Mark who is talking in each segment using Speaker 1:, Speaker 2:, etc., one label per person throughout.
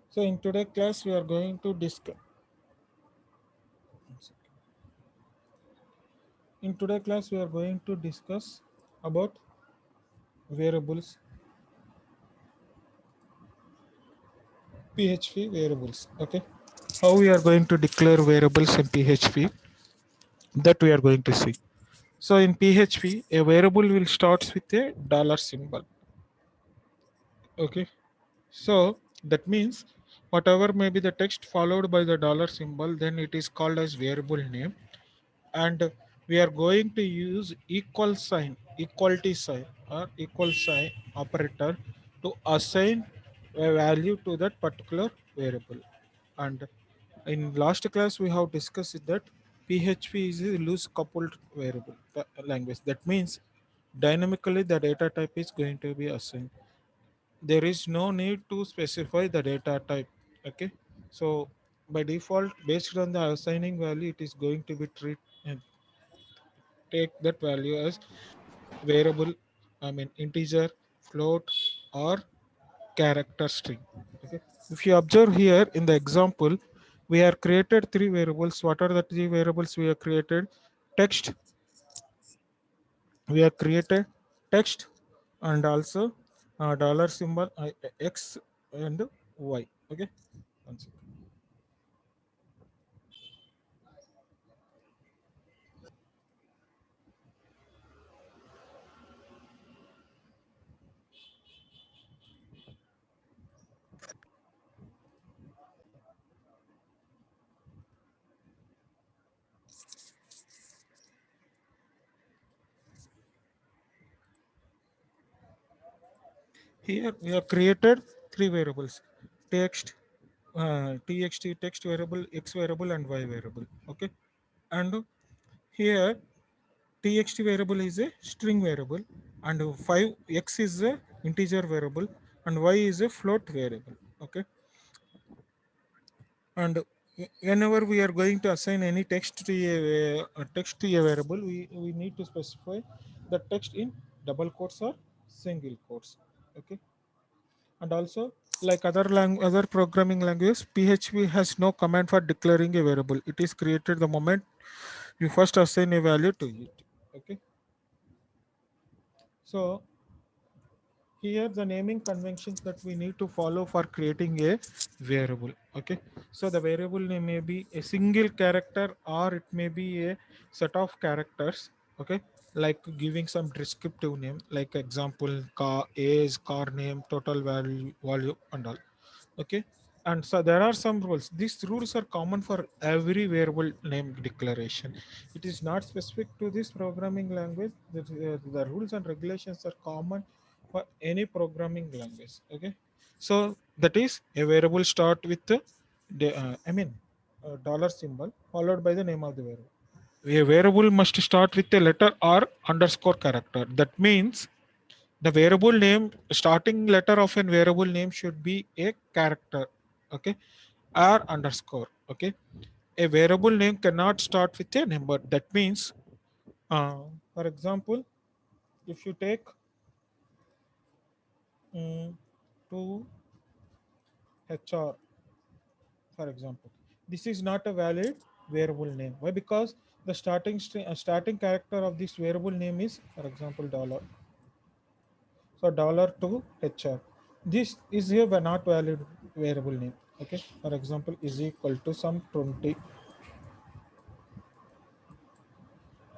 Speaker 1: So in today's class, we are going to discuss. In today's class, we are going to discuss about variables, PHP variables. Okay, how we are going to declare variables in PHP, that we are going to see. So in PHP, a variable will start with a dollar symbol. Okay, so that means whatever may be the text followed by the dollar symbol, then it is called as variable name. And we are going to use equal sign, equality sign, or equal sign operator to assign a value to that particular variable. And in last class we have discussed that PHP is a loose coupled variable language. That means dynamically the data type is going to be assigned. There is no need to specify the data type. Okay, so by default, based on the assigning value, it is going to be treat and take that value as variable, I mean integer, float, or character string. Okay, if you observe here in the example, we have created three variables. What are the three variables we have created? Text, we have created text, and also dollar symbol, x and y. Okay, one second. Here we have created three variables: text, txt text variable, x variable, and y variable. Okay, and here txt variable is a string variable, and 5x is a integer variable, and y is a float variable. Okay, and whenever we are going to assign any text to a variable, we need to specify the text in double quotes or single quotes. Okay, and also, like other programming languages, PHP has no command for declaring a variable. It is created the moment you first assign a value to it. Okay, so here the naming conventions that we need to follow for creating a variable. Okay, so the variable name may be a single character or it may be a set of characters. Okay, like giving some descriptive name, like example car age, car name, total value and all. Okay, and so there are some rules. These rules are common for every variable name declaration. It is not specific to this programming language. The rules and regulations are common for any programming language. Okay, so that is a variable start with dollar symbol followed by the name of the variable. A variable must start with a letter or underscore character. That means the variable name, starting letter of a variable name should be a character. Okay, or underscore. Okay, a variable name cannot start with a number. That means, uh, for example, if you take um, to HR, for example, this is not a valid variable name. Why? Because the starting character of this variable name is, for example, dollar. So dollar to HR. This is a not valid variable name. Okay. For example, is equal to some 20.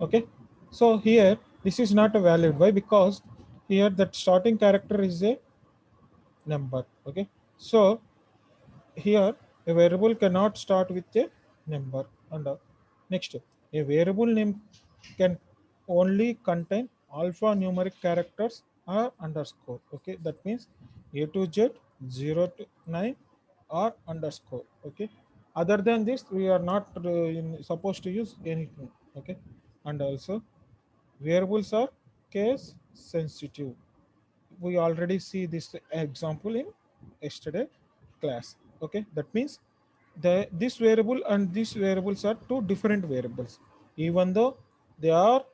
Speaker 1: Okay. So here this is not a valid. Why? Because here that starting character is a number. Okay. So here a variable cannot start with a number. And next, a variable name can only contain alphanumeric characters or underscore. Okay, that means A to Z, 0 to 9, or underscore. Okay, other than this we are not supposed to use anything. Okay, and also variables are case sensitive. We already see this example in yesterday class. Okay, that means the this variable and these variables are two different variables, even though they are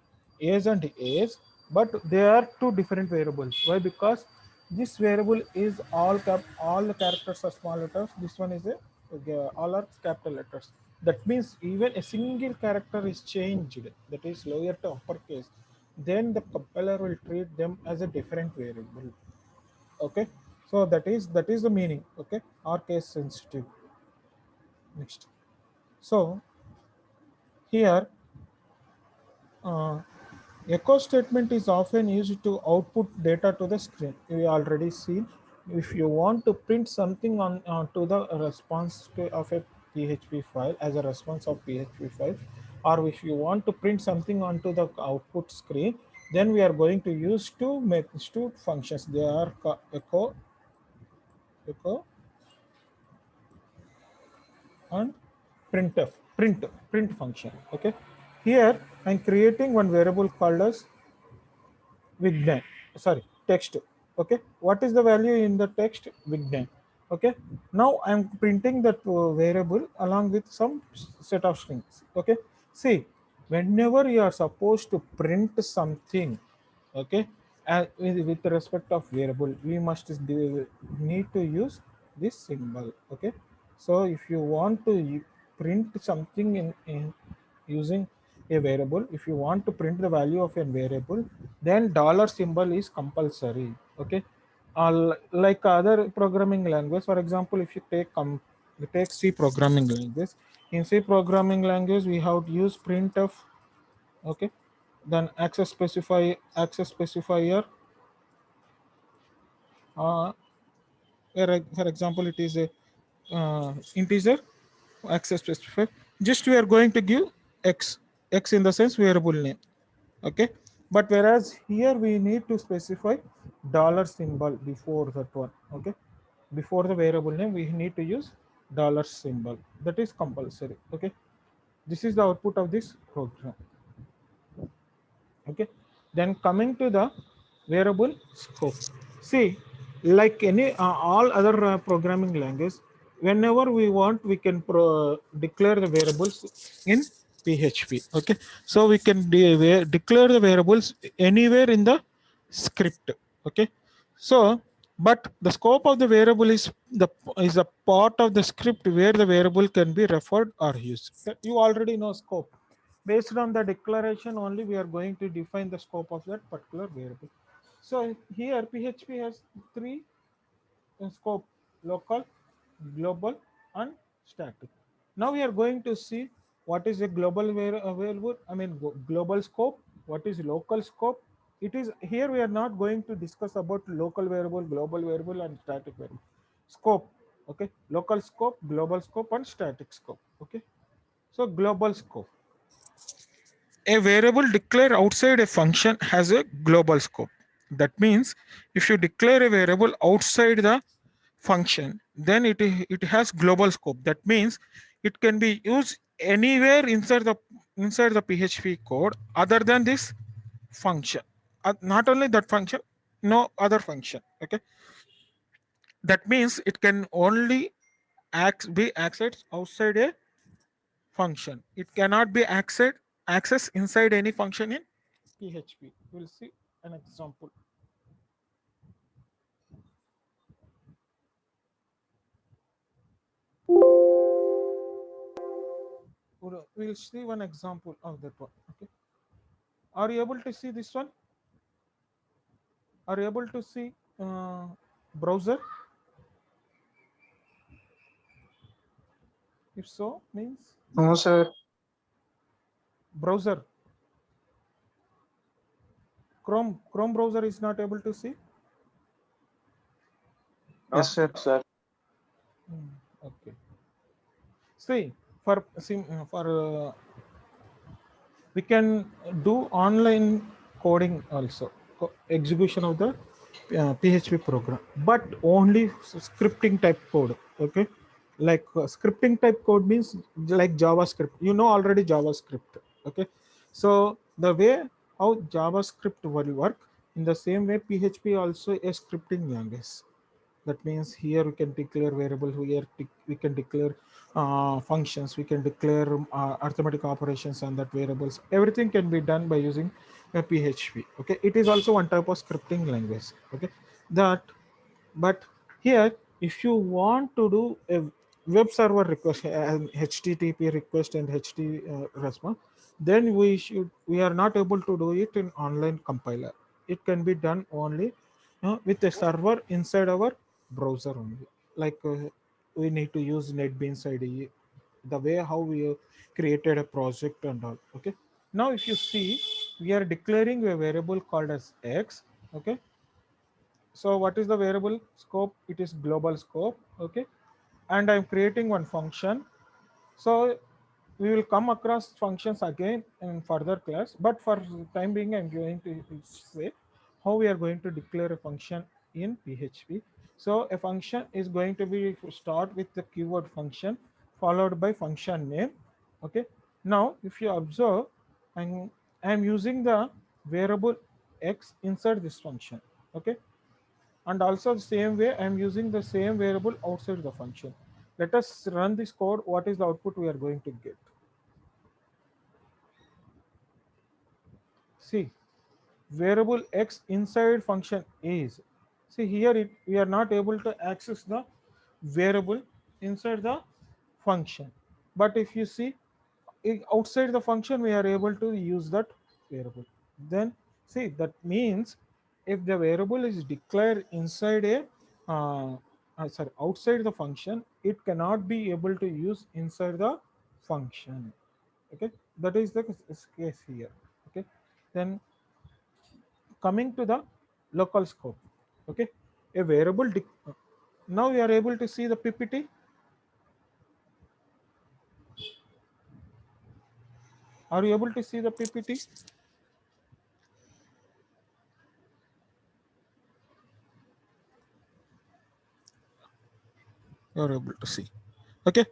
Speaker 1: age and age, but they are two different variables. Why? Because This variable is all the characters are small letters. This one is a all are capital letters. That means even a single character is changed, that is lower to uppercase, then the compiler will treat them as a different variable. Okay, so that is the meaning. Okay, or case sensitive. Next, so here uh, echo statement is often used to output data to the screen. We already seen. If you want to print something on to the response of a PHP file as a response of PHP file, or if you want to print something onto the output screen, then we are going to use two functions. They are echo and printf print function. Okay, here I'm creating one variable called as Vignan, sorry, text. Okay, what is the value in the text? Vignan. Okay, now I'm printing that variable along with some set of strings. Okay, see, whenever you are supposed to print something, okay, with respect of variable, we must need to use this symbol. Okay, so if you want to print something in using a variable, if you want to print the value of a variable, then dollar symbol is compulsory. Okay, like other programming language, for example, if you take C programming language, in C programming language we have to use printf. Okay, then access specifier, uh, for example it is a integer access specifier. Just we are going to give x in the sense variable name. Okay, but whereas here we need to specify dollar symbol before that one. Okay, before the variable name we need to use dollar symbol. That is compulsory. Okay, this is the output of this program. Okay, then coming to the variable scope. See, like any all other programming language, whenever we want we can declare the variables in PHP. Okay, so we can declare the variables anywhere in the script. Okay, so but the scope of the variable is a part of the script where the variable can be referred or used. You already know scope. Based on the declaration only, we are going to define the scope of that particular variable. So here PHP has three scope: local, global, and static. Now we are going to see what is a global variable. I mean global scope. What is local scope? It is here we are not going to discuss about local variable, global variable, and static variable. Scope. Okay, local scope, global scope, and static scope. Okay, so global scope. A variable declared outside a function has a global scope. That means if you declare a variable outside the function, then it has global scope. That means it can be used anywhere inside the PHP code other than this function. Not only that function, no other function. Okay, that means it can only be accessed outside a function. It cannot be accessed inside any function in PHP. We'll see an example. We'll see one example of that one. Okay. Are you able to see this one? Are you able to see browser? If so, means
Speaker 2: No, sir.
Speaker 1: browser. Chrome browser is not able to see.
Speaker 2: Yes, sir.
Speaker 1: Okay. See, for we can do online coding also, execution of the PHP program, but only scripting type code. Okay, like scripting type code means like JavaScript. You know already JavaScript. Okay, so the way how JavaScript will work, in the same way PHP also a scripting language. That means here we can declare variable, here we can declare functions, we can declare arithmetic operations on that variables. Everything can be done by using a PHP. Okay, it is also one type of scripting language. Okay, that. But here, if you want to do a web server request, an HTTP request and HT response, then we are not able to do it in online compiler. It can be done only with a server inside our browser only. Like we need to use NetBeans IDE, the way how we created a project and all. Okay. Now, if you see, we are declaring a variable called as X. Okay. So what is the variable scope? It is global scope. Okay. And I'm creating one function. So we will come across functions again in further class, but for time being I'm going to say how we are going to declare a function in PHP. So a function is going to be start with the keyword function followed by function name. Okay. Now if you observe, I'm using the variable X inside this function. Okay. And also the same way I'm using the same variable outside the function. Let us run this code. What is the output we are going to get? See, variable X inside function is, see here we are not able to access the variable inside the function, but if you see outside the function we are able to use that variable. Then see, that means if the variable is declared inside a sorry, outside the function, it cannot be able to use inside the function. Okay, that is the case here. Okay, then coming to the local scope. Okay, a variable now we are able to see the PPT. Are you able to see the PPT? You are able to see. Okay,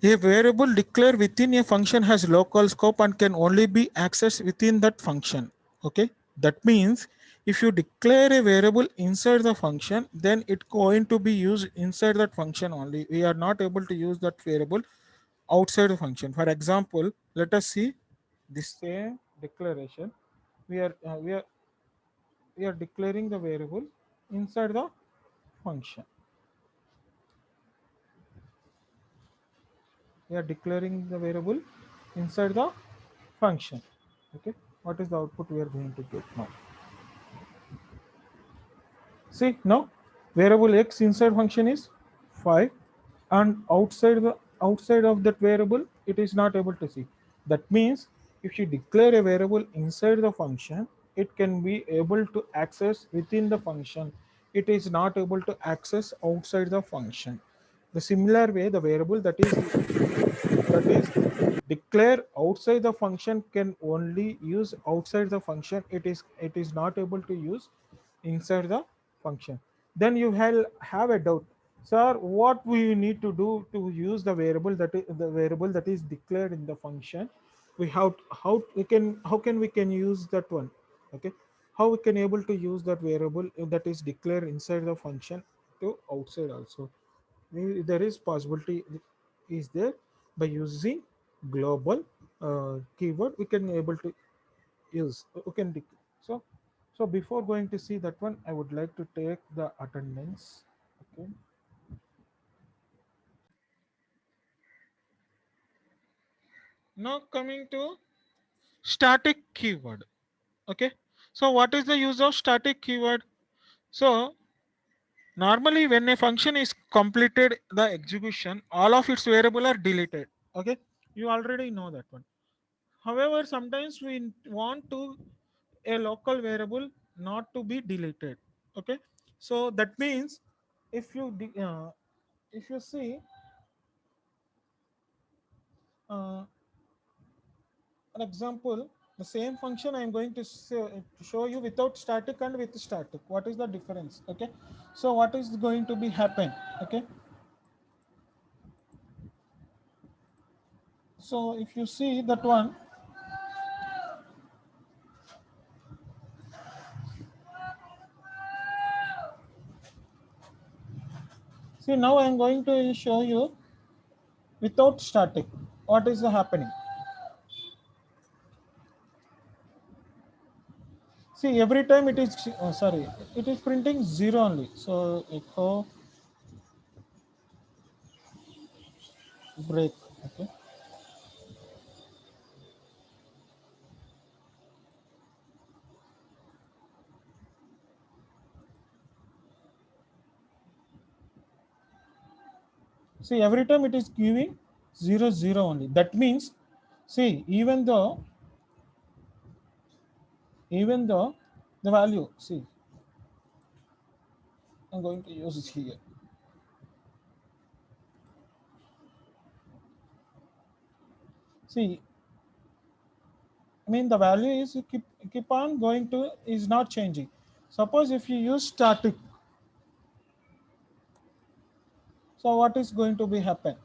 Speaker 1: a variable declared within a function has local scope and can only be accessed within that function. Okay, that means if you declare a variable inside the function, then it's going to be used inside that function only. We are not able to use that variable outside the function. For example, let us see this same declaration. We are we are declaring the variable inside the function. We are declaring the variable inside the function. Okay, what is the output we are going to get now? See, now variable X inside function is 5, and outside of that variable it is not able to see. That means if you declare a variable inside the function, it can be able to access within the function. It is not able to access outside the function. The similar way, the variable that is declare outside the function can only use outside the function. It is not able to use inside the function. Then you have a doubt, sir, what we need to do to use the variable that is declared in the function. We have how can we can use that one? Okay, how we can able to use that variable that is declared inside the function to outside also? There is possibility is there by using global keyword we can able to use. We can so so before going to see that one, I would like to take the attendance. Okay, now coming to static keyword. Okay, so what is the use of static keyword? So normally when a function is completed the execution, all of its variable are deleted. Okay, you already know that one. However, sometimes we want to a local variable not to be deleted. Okay, so that means if you if you see an example, the same function I am going to show you without static and with static. What is the difference? Okay, so what is going to be happen? Okay, so if you see that one, see now I am going to show you without static. What is the happening? See, every time it is sorry, it is printing 0 only. So echo break. Okay. See, every time it is giving 0 0 only. That means, see, even though the value, see, I'm going to use it here. See, I mean the value is keep on going to is not changing. Suppose if you use static, so what is going to be happen?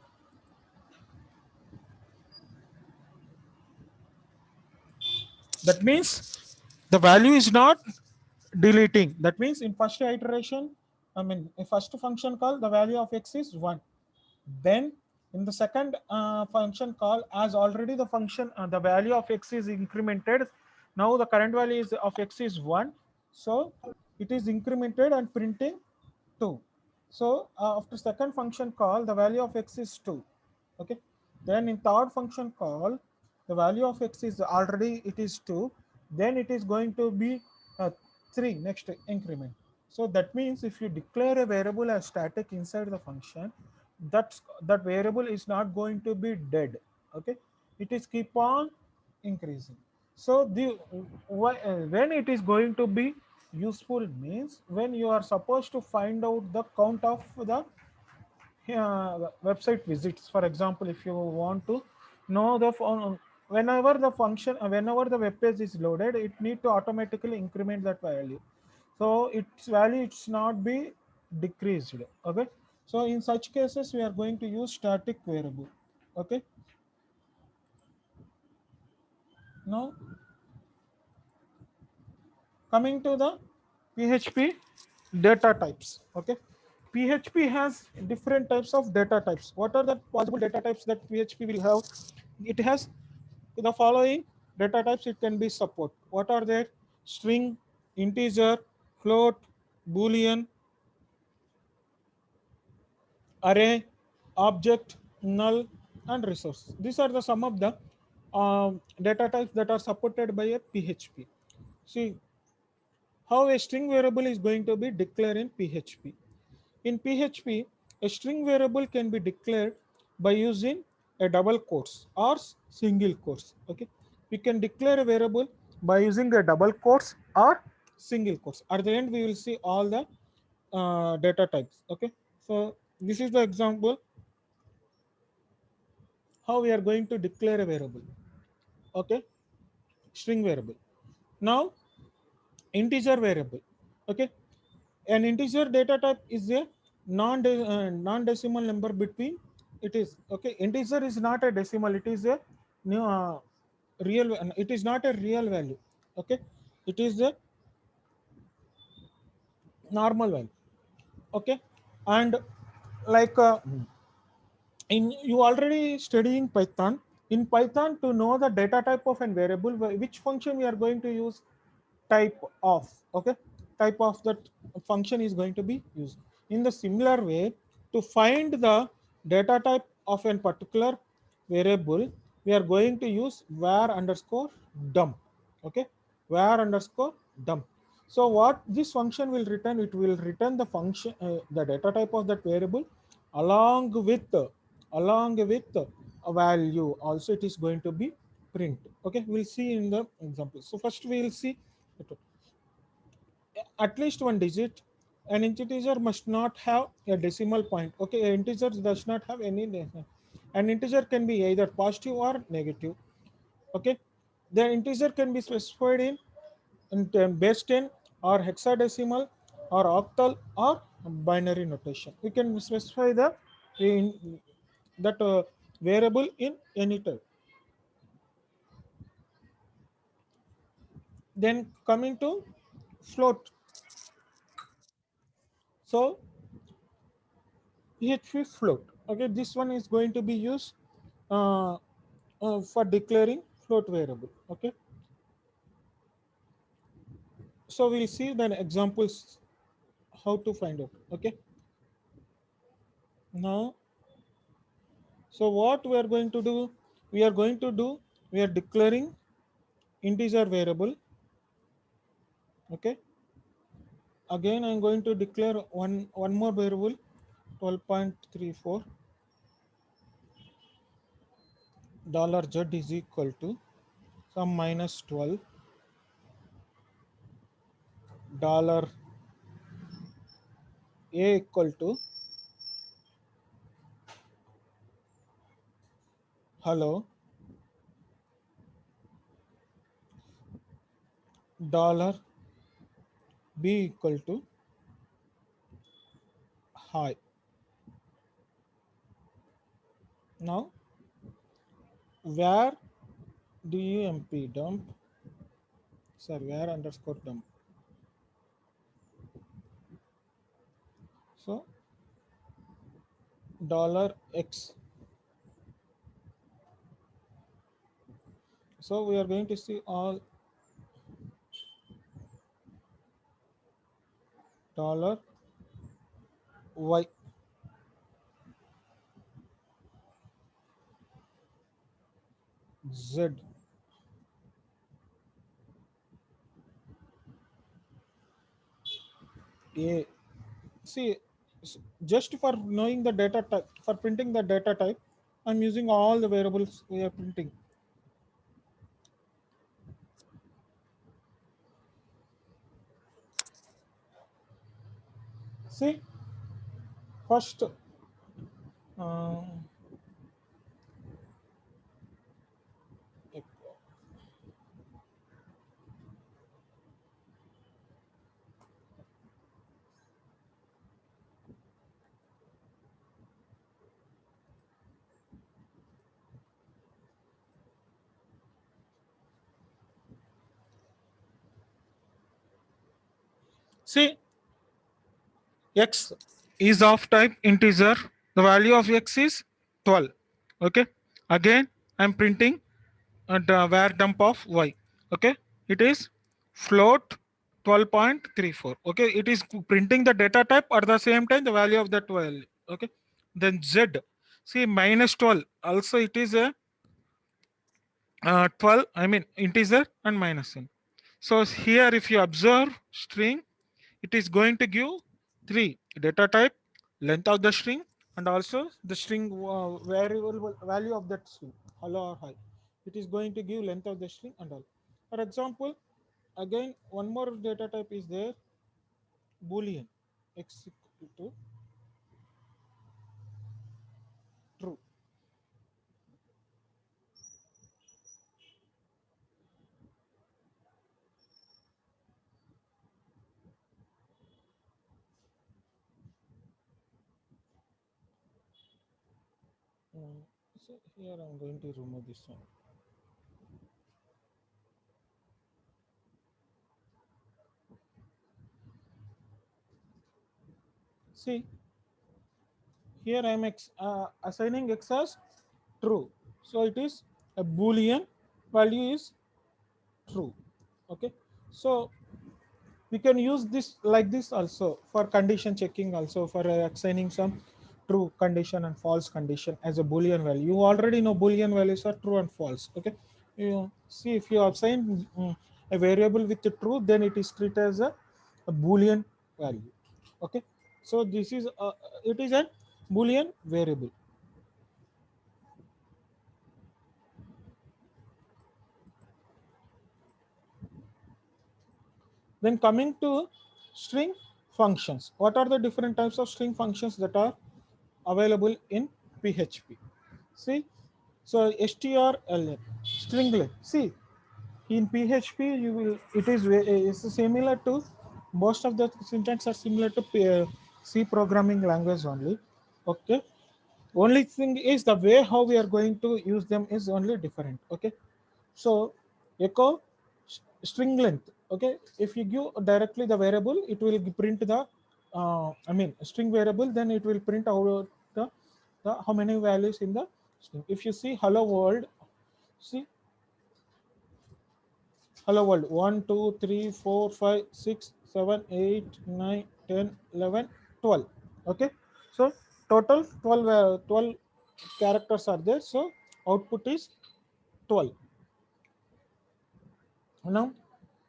Speaker 1: That means the value is not deleting. That means in first iteration, I mean in first function call, the value of x is 1. Then in the second function call, as already the function the value of x is incremented, now the current value is of x is 1, so it is incremented and printing 2. So after second function call, the value of x is 2. Okay. Then in third function call, the value of x is already it is 2. Then it is going to be 3 next increment. So that means if you declare a variable as static inside the function, that variable is not going to be dead. Okay. It is keep on increasing. So when it is going to be useful means when you are supposed to find out the count of the website visits. For example, if you want to know whenever the function whenever the web page is loaded, it need to automatically increment that value, so its value it's not be decreased. Okay. So in such cases we are going to use static variable. Okay. Now coming to the PHP data types. Okay. PHP has different types of data types. What are the possible data types that PHP will have? It has the following data types it can be support. What are there? String, integer, float, boolean, array, object, null, and resource. These are the some of the data types that are supported by a PHP. See how a string variable is going to be declared in PHP. In PHP, a string variable can be declared by using a double quotes or single quotes. Okay, we can declare a variable by using a double quotes or single quotes. At the end, we will see all the data types. Okay, so this is the example how we are going to declare a variable. Okay, string variable. Now, integer variable. Okay, an integer data type is a non-decimal number between it is okay. Integer is not a decimal, it is a real, it is not a real value. Okay, it is a normal value. Okay. And like in you already studying Python. In Python, to know the data type of an variable, which function we are going to use? Type of. Okay, type of that function is going to be used. In the similar way, to find the data type of a particular variable, we are going to use var underscore dump. Okay, var underscore dump. So what this function will return, it will return the function the data type of that variable along with a value also it is going to be print. Okay, we'll see in the example. So first we will see at least one digit. An integer must not have a decimal point. Okay, an integer does not have any decimal. An integer can be either positive or negative. Okay, the integer can be specified in base 10 or hexadecimal or octal or binary notation. We can specify in, that variable in any type. Then coming to float. So PHP float. Okay, this one is going to be used uh, for declaring float variable. Okay, So we'll see the examples how to find out. Okay. Now, so what we are going to do? We are going to do. We are declaring integer variable. Okay. Again, I'm going to declare one more variable, 12.34 dollar z is equal to some minus 12 dollar a equal to hello dollar b equal to hi. Now where dump, sorry, where underscore dump. So dollar x. So we are going to see all dollar y. Z. A. See, just for knowing the data type, for printing the data type, I'm using all the variables we are printing. See, first, uh, see, x is of type integer. The value of x is 12. Okay. Again, I'm printing the var dump of y. Okay. It is float 12.34. Okay. It is printing the data type at the same time the value of that value. Okay. Then z. See, minus 12. Also, it is a 12. I mean integer and minus n. So here, if you observe string, it is going to give 3 data type, length of the string, and also the string variable value of that string, hello or hi. It is going to give length of the string and all. For example, again one more data type is there, boolean x equal to true. Mm, so here I'm going to remove this one. See, here I'm assigning x as true. So it is a boolean value is true. Okay. So we can use this like this also for condition checking, also for assigning some true condition and false condition as a boolean value. You already know boolean values are true and false. Okay. You see, if you assign a variable with the true, then it is treated as a boolean value. Okay. So this is it is a boolean variable. Then coming to string functions. What are the different types of string functions that are available in PHP? See, so strlen, stringlet. See, in PHP you will it's similar to most of the syntax are similar to C programming language only. Okay, only thing is the way how we are going to use them is only different. Okay, so echo string length. Okay, if you give directly the variable, it will print the I mean string variable, then it will print out the how many values in the string. If you see hello world, see hello world 1 2 3 4 5 6 7 8 9 10 11 12. Okay, so total 12 12 characters are there, so output is 12. Now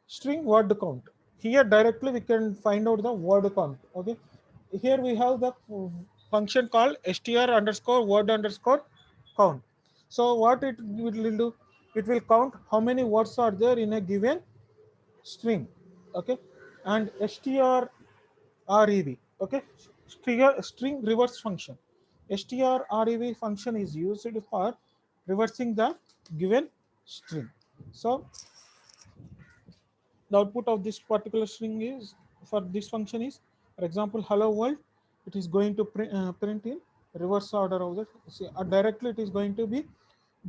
Speaker 1: string word count, here directly we can find out the word count. Okay, here we have the function called str underscore word underscore count. So what it will do, it will count how many words are there in a given string. Okay, and strrev, okay, string reverse function, strrev function is used for reversing the given string. So the output of this particular string is, for this function is, for example, hello world, it is going to print in reverse order of the, see, directly it is going to be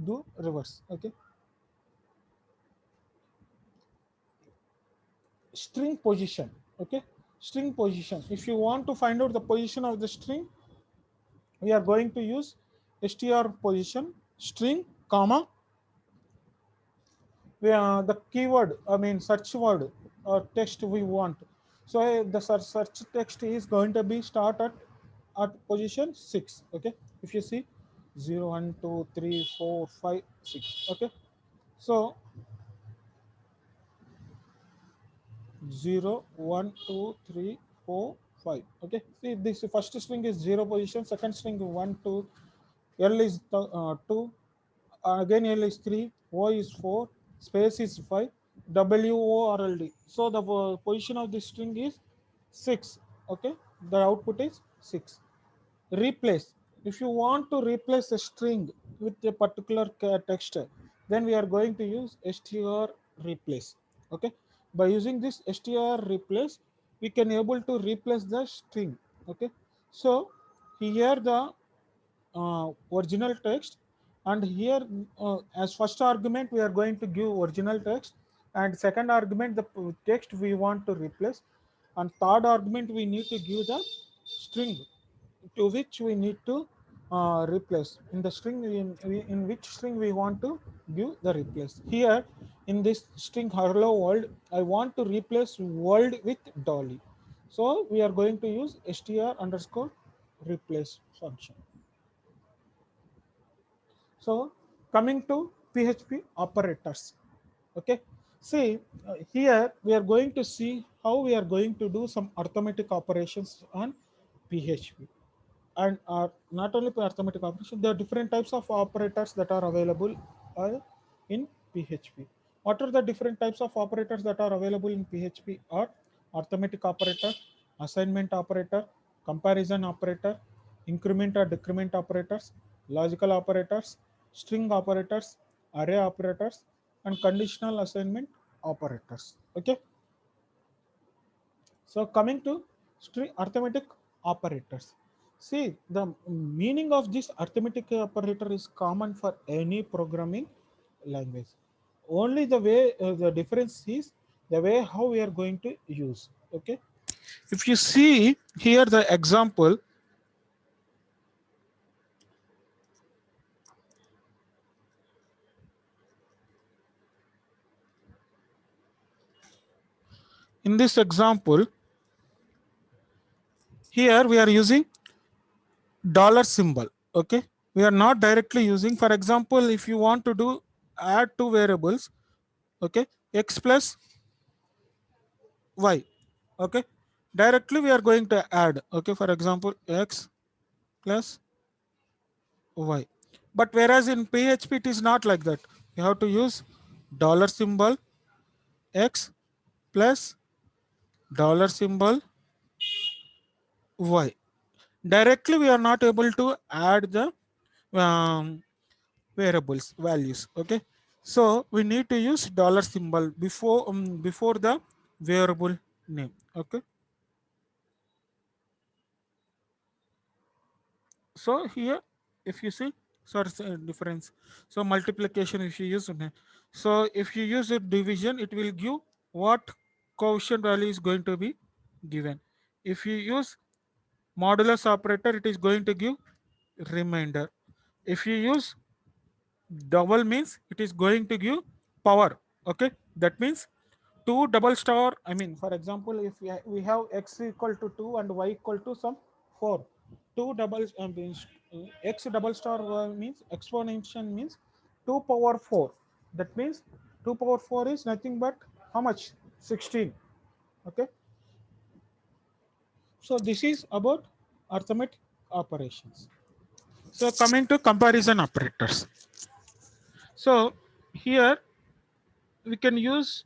Speaker 1: do reverse. Okay, string position. Okay, string position, if you want to find out the position of the string, we are going to use str position string comma the keyword, I mean search word or text we want. So the search text is going to be start at position 6. Okay, if you see 0 1 2 3 4 5 6. Okay, so 0 1 2 3 4 5. Okay, see this first string is 0 position, second string 1 2, L is 2, again L is 3, O is 4, space is 5, W O R L D. So the position of this string is 6. Okay, the output is 6. Replace, if you want to replace a string with a particular text, then we are going to use str replace. Okay, by using this str replace, we can able to replace the string. Okay, so here the original text, and here as first argument we are going to give original text, and second argument the text we want to replace, and third argument we need to give the string to which we need to replace in the string, in which string we want to give the replace. Here in this string hello world, I want to replace world with dolly, so we are going to use str underscore replace function. So coming to PHP operators. Okay, see here we are going to see how we are going to do some arithmetic operations on PHP, and not only arithmetic operations, there are different types of operators that are available in PHP. What are the different types of operators that are available in PHP? Are arithmetic operator, assignment operator, comparison operator, increment or decrement operators, logical operators, string operators, array operators, and conditional assignment operators. Okay, so coming to string arithmetic operators. See, the meaning of this arithmetic operator is common for any programming language. Only the way the difference is the way how we are going to use. Okay, if you see here the example, in this example, here we are using dollar symbol. Okay, we are not directly using, for example, if you want to do add two variables, okay, x plus y. Okay, directly we are going to add, okay, for example x plus y, but whereas in PHP it is not like that. You have to use dollar symbol x plus dollar symbol y. Directly we are not able to add the um, variables values. Okay, so we need to use dollar symbol before the variable name. Okay, so here if you see, so it's a difference. So multiplication if you use, so if you use a division, it will give what quotient value is going to be given. If you use modulus operator, it is going to give remainder. If you use double means, it is going to give power. Okay, that means two double star. I mean, for example, if we have x equal to 2 and y equal to some 4, two double means x double star means exponential means 2 power 4. That means 2 power 4 is nothing but how much? 16. Okay, so this is about arithmetic operations. So coming to comparison operators. So here we can use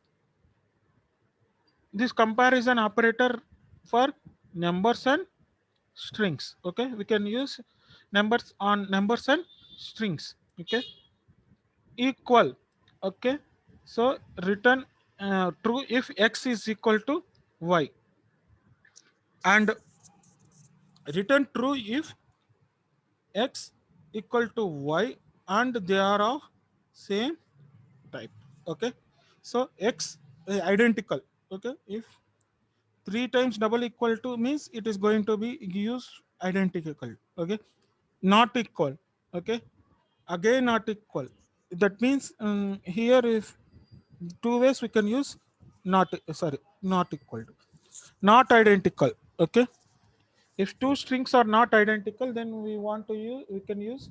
Speaker 1: this comparison operator for numbers and strings. Okay, we can use numbers on numbers and strings. Okay, equal. Okay, so return true if x is equal to y, and return true if x equal to y and they are of same type. Okay, so x identical. Okay, if 3 times double equal to means it is going to be used identical. Okay, not equal. Okay, again not equal. That means here if two ways we can use not, sorry, not equal to, not identical. Okay, if two strings are not identical, then we want to use, we can use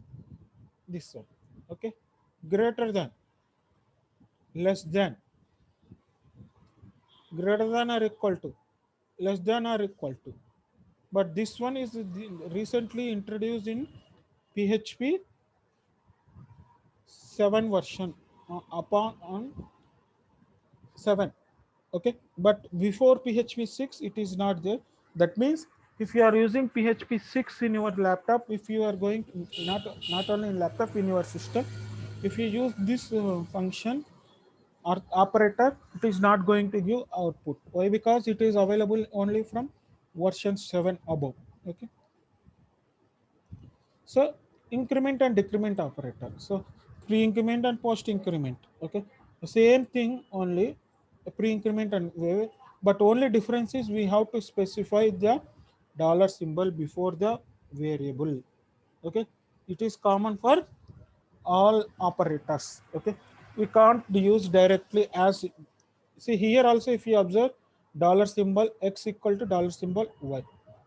Speaker 1: this one. Okay, greater than, less than, greater than or equal to, less than or equal to. But this one is recently introduced in PHP 7 version, upon on 7. Okay, but before PHP 6 it is not there. That means if you are using PHP 6 in your laptop, if you are going not only in laptop, in your system, if you use this function or operator, it is not going to give output. Why? Because it is available only from version 7 above. Okay, so increment and decrement operator. So pre-increment and post-increment. Okay, the same thing, only pre-increment and but only difference is we have to specify the dollar symbol before the variable. Okay, it is common for all operators. Okay, we can't use directly as, see here also if you observe dollar symbol x equal to dollar symbol y.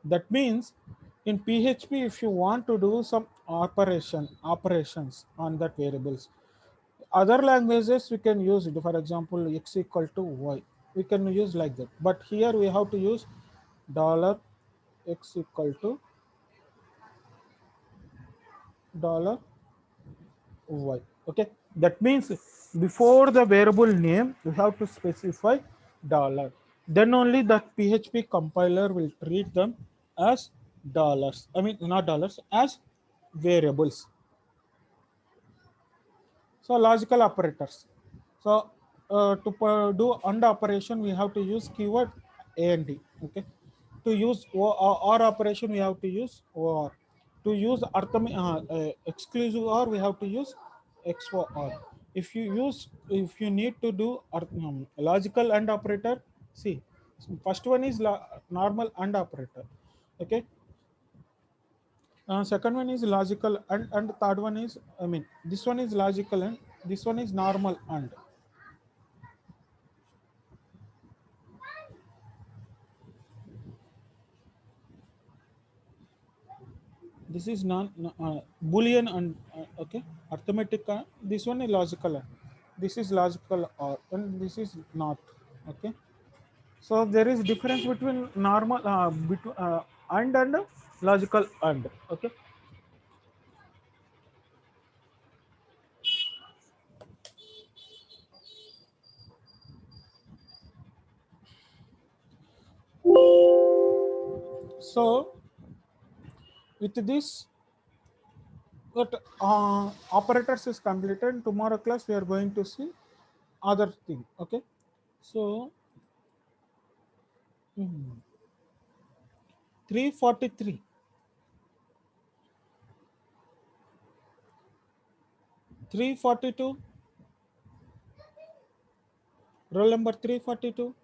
Speaker 1: That means in PHP if you want to do some operations on that variables, other languages we can use it. For example, x equal to y, we can use like that. But here we have to use dollar x equal to dollar y. Okay, that means before the variable name you have to specify dollar, then only the PHP compiler will treat them as dollars, I mean not dollars, as variables. So logical operators. So to do AND operation, we have to use keyword AND. Okay. To use OR operation, we have to use OR. To use exclusive OR, we have to use XOR. If you need to do logical AND operator, see, first one is normal AND operator. Okay. Second one is logical and third one is, I mean, this one is logical and this one is normal and. This is Boolean and okay, arithmetic. This one is logical and this is logical or, and this is not. Okay, so there is difference between normal between and logical and. Okay, so with this, but operators is completed. Tomorrow class we are going to see other thing. Okay, so 343, 342, roll number 342.